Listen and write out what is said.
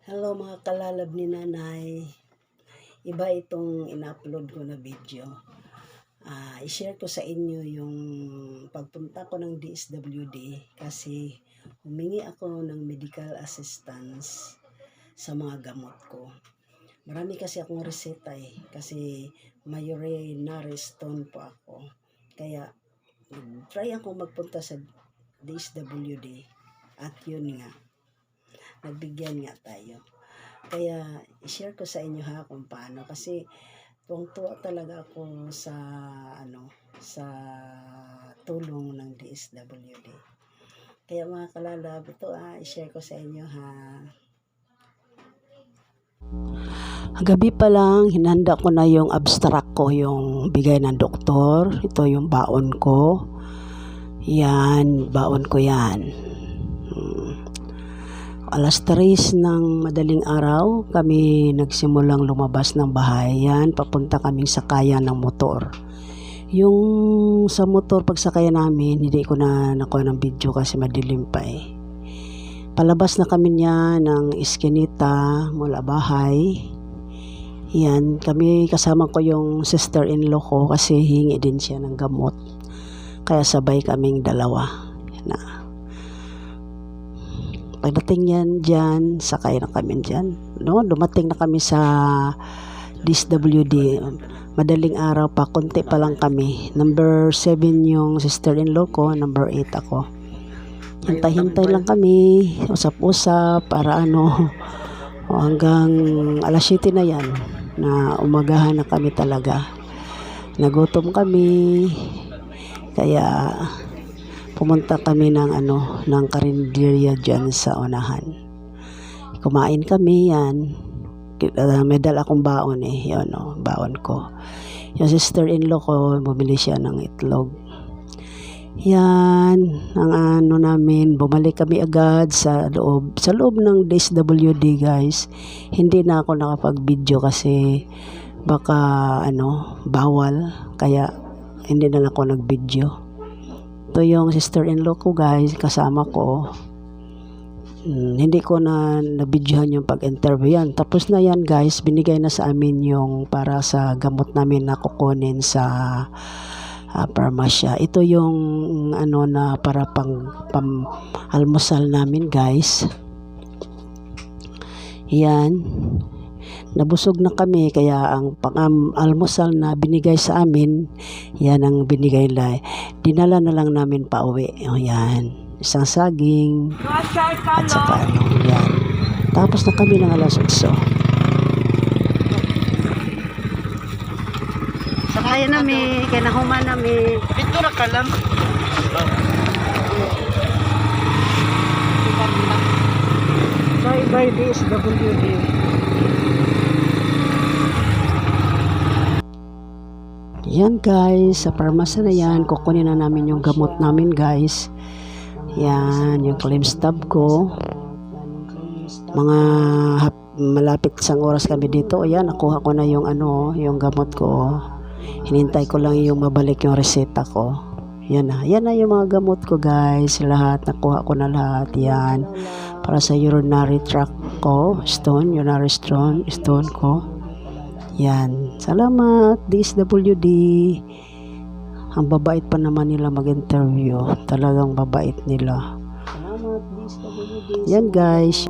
Hello mga kalalab ni nanay. Iba itong in-upload ko na video. I-share ko sa inyo yung pagpunta ko ng DSWD kasi humingi ako ng medical assistance sa mga gamot ko. Marami kasi akong reseta kasi may urinary stone po ako. Kaya try ako magpunta sa DSWD at yun nga. Nagbigyan nga tayo. Kaya i-share ko sa inyo kung paano kasi tuwang-tuwa talaga ako sa tulong ng DSWD. Kaya mga kalalab, ito i-share ko sa inyo Gabi pa lang, hinanda ko na yung abstract ko, yung bigay ng doktor. Ito yung baon ko. Yan, baon ko yan. Alas 3 ng madaling araw, kami nagsimulang lumabas ng bahay. Yan, papunta kaming sakayan ng motor. Yung sa motor, pagsakaya namin, hindi ko na nakuha ng video kasi madilim pa Palabas na kami niya ng Eskinita mula bahay. Yan, kami kasama ko yung sister-in-law ko kasi hingi din siya ng gamot. Kaya sabay kaming dalawa. Pagdating yan dyan, sakay na kami dyan. No? Dumating na kami sa DSWD. Madaling araw pa, konti pa lang kami. Number 7 yung sister-in-law ko, number 8 ako. Hintay-hintay lang kami, usap-usap, para hanggang alas 7 na yan, na umagahan na kami talaga. Nagutom kami, kaya pumunta kami ng karinderya dyan sa unahan. Kumain kami yan. May dala akong baon yun, baon ko. Yung sister-in-law ko, bumili siya ng itlog. Yan, ang namin, bumalik kami agad sa loob ng DSWD guys. Hindi na ako nakapag-video kasi baka bawal, kaya hindi na ako nag-video. Ito yung sister-in-law ko guys, kasama ko. Hindi ko na nabidyohan yung pag-interview yan. Tapos na yan guys, binigay na sa amin yung para sa gamot namin na kukunin sa parmasya. Ito yung na para pang almusal namin guys. Yan. Nabusog na kami kaya ang almusal na binigay sa amin, yan ang binigay na. Dinala na lang namin pa uwi. Yan. Isang saging at saka yan. Tapos na kami ng alas 8. Sakaya nami, kaya nahuman nami. Ito na ka lang. Bye DSWD. Yan guys, sa parmasa na yan, kukunin na namin yung gamot namin guys. Yan, yung claims tab ko. Mga malapit isang oras kami dito. Ayan, nakuha ko na yung yung gamot ko. Hinintay ko lang yung mabalik yung reseta ko. Yan na yung mga gamot ko guys. Lahat, nakuha ko na lahat. Yan, para sa urinary tract ko, urinary stone ko. Yan, salamat DSWD. Ang babait pa naman nila mag-interview. Talagang babait nila. Salamat DSWD. Yan guys.